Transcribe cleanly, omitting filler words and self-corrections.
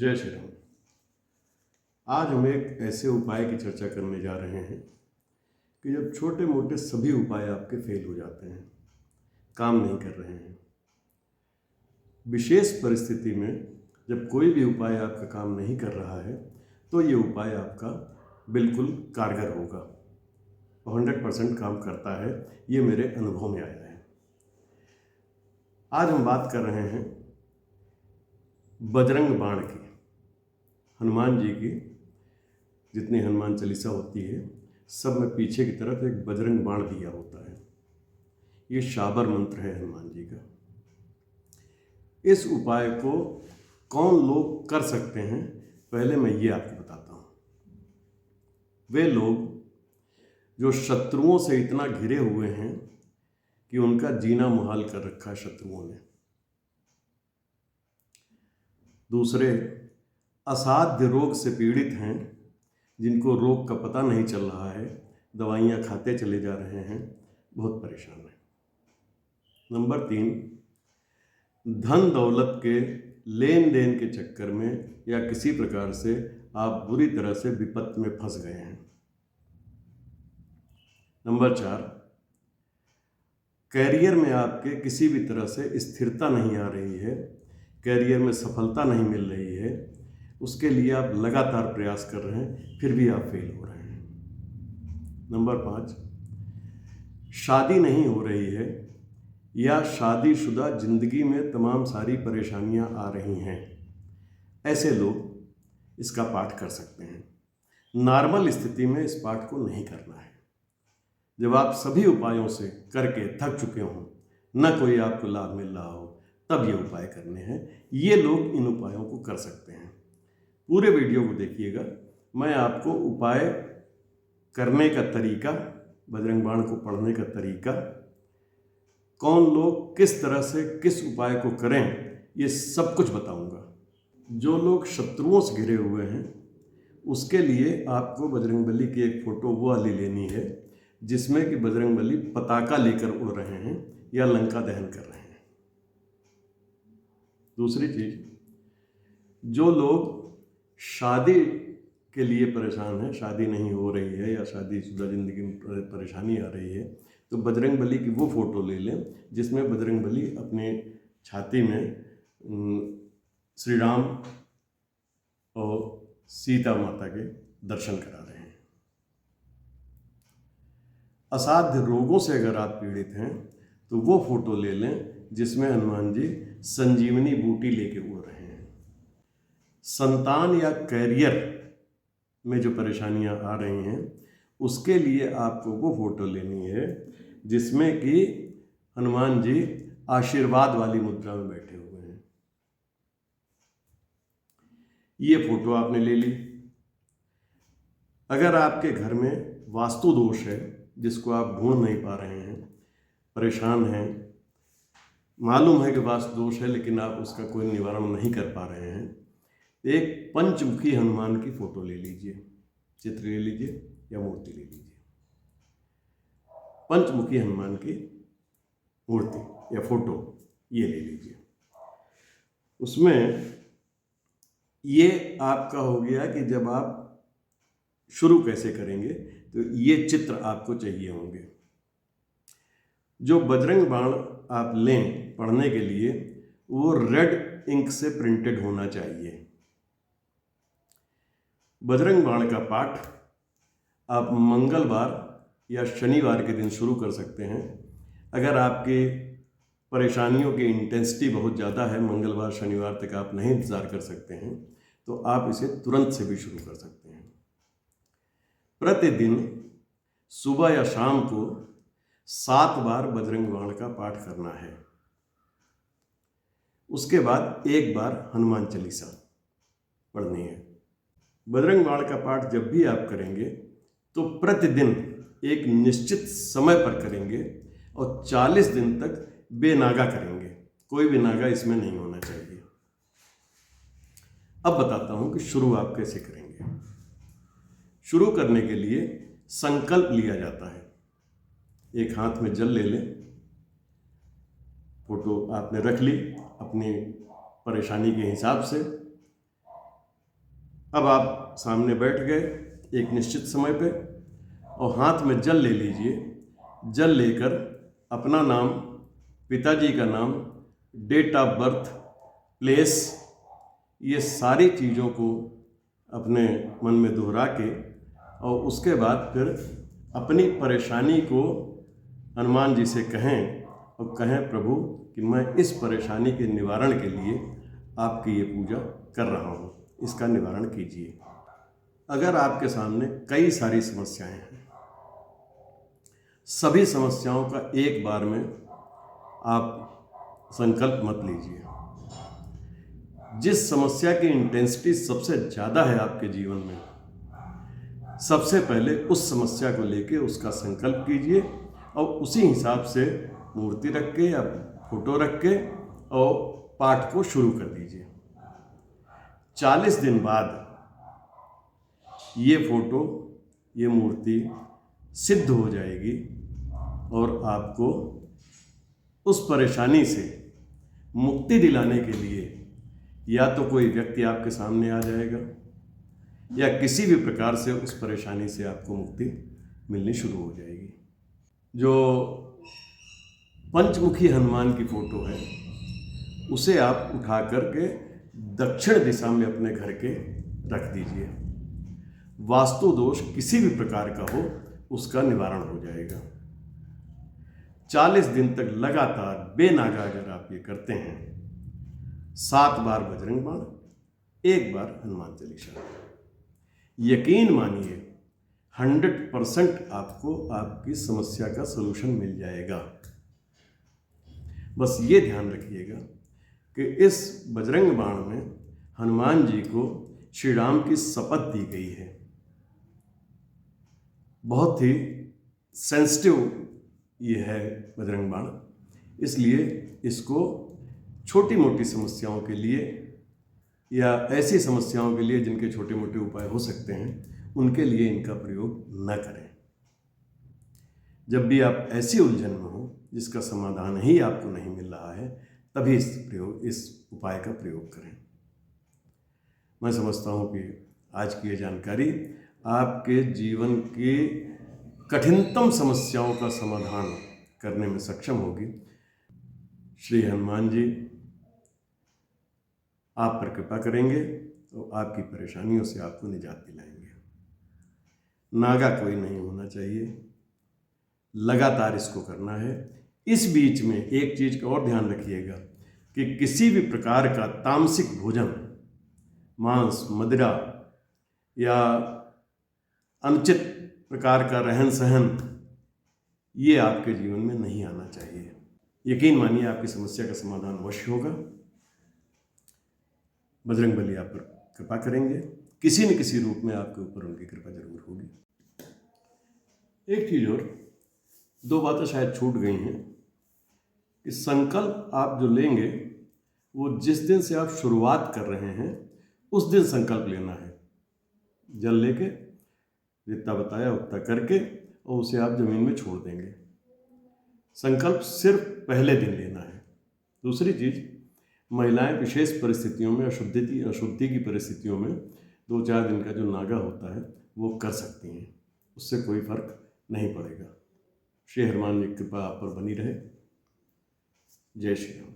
जय श्री राम। आज हम एक ऐसे उपाय की चर्चा करने जा रहे हैं कि जब छोटे मोटे सभी उपाय आपके फेल हो जाते हैं, काम नहीं कर रहे हैं, विशेष परिस्थिति में जब कोई भी उपाय आपका काम नहीं कर रहा है तो ये उपाय आपका बिल्कुल कारगर होगा, 100% काम करता है। ये मेरे अनुभव में आया है। आज हम बात कर रहे हैं बजरंग बाण की। हनुमान जी की जितनी हनुमान चालीसा होती है, सब में पीछे की तरफ एक बजरंग बाण दिया होता है। ये शाबर मंत्र है हनुमान जी का। इस उपाय को कौन लोग कर सकते हैं, पहले मैं ये आपको बताता हूँ। वे लोग जो शत्रुओं से इतना घिरे हुए हैं कि उनका जीना मुहाल कर रखा है शत्रुओं ने। दूसरे असाध्य रोग से पीड़ित हैं, जिनको रोग का पता नहीं चल रहा है, दवाइयाँ खाते चले जा रहे हैं, बहुत परेशान हैं। नंबर 3, धन दौलत के लेन देन के चक्कर में या किसी प्रकार से आप बुरी तरह से विपत्ति में फंस गए हैं। नंबर 4, कैरियर में आपके किसी भी तरह से स्थिरता नहीं आ रही है, कैरियर में सफलता नहीं मिल रही है, उसके लिए आप लगातार प्रयास कर रहे हैं, फिर भी आप फेल हो रहे हैं। नंबर 5, शादी नहीं हो रही है या शादीशुदा जिंदगी में तमाम सारी परेशानियां आ रही हैं। ऐसे लोग इसका पाठ कर सकते हैं। नॉर्मल स्थिति में इस पाठ को नहीं करना है। जब आप सभी उपायों से करके थक चुके हों, न कोई आपको लाभ मिल रहा हो, तब ये उपाय करने हैं। ये लोग इन उपायों को कर सकते हैं। पूरे वीडियो को देखिएगा। मैं आपको उपाय करने का तरीका, बजरंग बाण को पढ़ने का तरीका, कौन लोग किस तरह से किस उपाय को करें, ये सब कुछ बताऊंगा। जो लोग शत्रुओं से घिरे हुए हैं, उसके लिए आपको बजरंगबली की एक फ़ोटो वो वाली लेनी है जिसमें कि बजरंगबली पताका लेकर उड़ रहे हैं या लंका दहन कर रहे हैं। दूसरी चीज़, जो लोग शादी के लिए परेशान हैं, शादी नहीं हो रही है या शादीशुदा ज़िंदगी में परेशानी आ रही है, तो बजरंगबली की वो फ़ोटो ले लें जिसमें बजरंगबली अपने छाती में श्री राम और सीता माता के दर्शन करा रहे हैं। असाध्य रोगों से अगर आप पीड़ित हैं तो वो फ़ोटो ले लें जिसमें हनुमान जी संजीवनी बूटी लेके उड़ रहे हैं। संतान या कैरियर में जो परेशानियां आ रही हैं, उसके लिए आपको वो फ़ोटो लेनी है जिसमें कि हनुमान जी आशीर्वाद वाली मुद्रा में बैठे हुए हैं। ये फ़ोटो आपने ले ली। अगर आपके घर में वास्तु दोष है जिसको आप ढूंढ नहीं पा रहे हैं, परेशान हैं, मालूम है कि वास्तु दोष है लेकिन आप उसका कोई निवारण नहीं कर पा रहे हैं, एक पंचमुखी हनुमान की फ़ोटो ले लीजिए, चित्र ले लीजिए या मूर्ति ले लीजिए। पंचमुखी हनुमान की मूर्ति या फोटो ये ले लीजिए। उसमें ये आपका हो गया कि जब आप शुरू कैसे करेंगे, तो ये चित्र आपको चाहिए होंगे। जो बजरंग बाण आप लें पढ़ने के लिए, वो रेड इंक से प्रिंटेड होना चाहिए। बजरंग बाण का पाठ आप मंगलवार या शनिवार के दिन शुरू कर सकते हैं। अगर आपके परेशानियों की इंटेंसिटी बहुत ज़्यादा है, मंगलवार शनिवार तक आप नहीं इंतज़ार कर सकते हैं, तो आप इसे तुरंत से भी शुरू कर सकते हैं। प्रतिदिन सुबह या शाम को 7 बार बजरंग बाण का पाठ करना है। उसके बाद 1 बार हनुमान चालीसा पढ़नी है। बजरंग बाण का पाठ जब भी आप करेंगे तो प्रतिदिन एक निश्चित समय पर करेंगे और 40 दिन तक बेनागा करेंगे। कोई भी नागा इसमें नहीं होना चाहिए। अब बताता हूं कि शुरू आप कैसे करेंगे। शुरू करने के लिए संकल्प लिया जाता है। एक हाथ में जल ले लें, फोटो आपने रख ली अपनी परेशानी के हिसाब से, अब आप सामने बैठ गए एक निश्चित समय पे और हाथ में जल ले लीजिए। जल लेकर अपना नाम, पिताजी का नाम, डेट ऑफ बर्थ, प्लेस, ये सारी चीज़ों को अपने मन में दोहरा के और उसके बाद फिर अपनी परेशानी को हनुमान जी से कहें और कहें, प्रभु कि मैं इस परेशानी के निवारण के लिए आपकी ये पूजा कर रहा हूँ, इसका निवारण कीजिए। अगर आपके सामने कई सारी समस्याएं हैं, सभी समस्याओं का एक बार में आप संकल्प मत लीजिए। जिस समस्या की इंटेंसिटी सबसे ज़्यादा है आपके जीवन में, सबसे पहले उस समस्या को लेके उसका संकल्प कीजिए और उसी हिसाब से मूर्ति रख के या फोटो रख के और पाठ को शुरू कर दीजिए। 40 दिन बाद ये फोटो, ये मूर्ति सिद्ध हो जाएगी और आपको उस परेशानी से मुक्ति दिलाने के लिए या तो कोई व्यक्ति आपके सामने आ जाएगा या किसी भी प्रकार से उस परेशानी से आपको मुक्ति मिलनी शुरू हो जाएगी। जो पंचमुखी हनुमान की फोटो है उसे आप उठा करके दक्षिण दिशा में अपने घर के रख दीजिए। वास्तु दोष किसी भी प्रकार का हो उसका निवारण हो जाएगा। 40 दिन तक लगातार बेनागा अगर आप ये करते हैं, 7 बार बजरंग बाण, 1 बार हनुमान चालीसा, यकीन मानिए 100% आपको आपकी समस्या का सलूशन मिल जाएगा। बस ये ध्यान रखिएगा कि इस बजरंग बाण में हनुमान जी को श्री राम की शपथ दी गई है। बहुत ही सेंसिटिव ये है बजरंग बाण, इसलिए इसको छोटी मोटी समस्याओं के लिए या ऐसी समस्याओं के लिए जिनके छोटे मोटे उपाय हो सकते हैं, उनके लिए इनका प्रयोग न करें। जब भी आप ऐसी उलझन में हो जिसका समाधान ही आपको नहीं मिल रहा है, तभी इस उपाय का प्रयोग करें। मैं समझता हूँ कि आज की ये जानकारी आपके जीवन की कठिनतम समस्याओं का समाधान करने में सक्षम होगी। श्री हनुमान जी आप पर कृपा करेंगे तो आपकी परेशानियों से आपको निजात दिलाएंगे। नागा कोई नहीं होना चाहिए, लगातार इसको करना है। इस बीच में एक चीज़ का और ध्यान रखिएगा कि किसी भी प्रकार का तामसिक भोजन, मांस, मदिरा या अनुचित प्रकार का रहन सहन, ये आपके जीवन में नहीं आना चाहिए। यकीन मानिए आपकी समस्या का समाधान अवश्य होगा। बजरंगबली आप पर कृपा करेंगे, किसी न किसी रूप में आपके ऊपर उनकी कृपा जरूर होगी। एक चीज़ और, 2 बातें शायद छूट गई हैं कि संकल्प आप जो लेंगे वो जिस दिन से आप शुरुआत कर रहे हैं उस दिन संकल्प लेना है। जल लेके जितना बताया उतना करके और उसे आप जमीन में छोड़ देंगे। संकल्प सिर्फ पहले दिन लेना है। दूसरी चीज़, महिलाएं विशेष परिस्थितियों में, अशुद्धि की परिस्थितियों में 2-4 दिन का जो नागा होता है वो कर सकती हैं, उससे कोई फर्क नहीं पड़ेगा। श्री हनुमान जी की कृपा आप पर बनी रहे। जय श्री राम।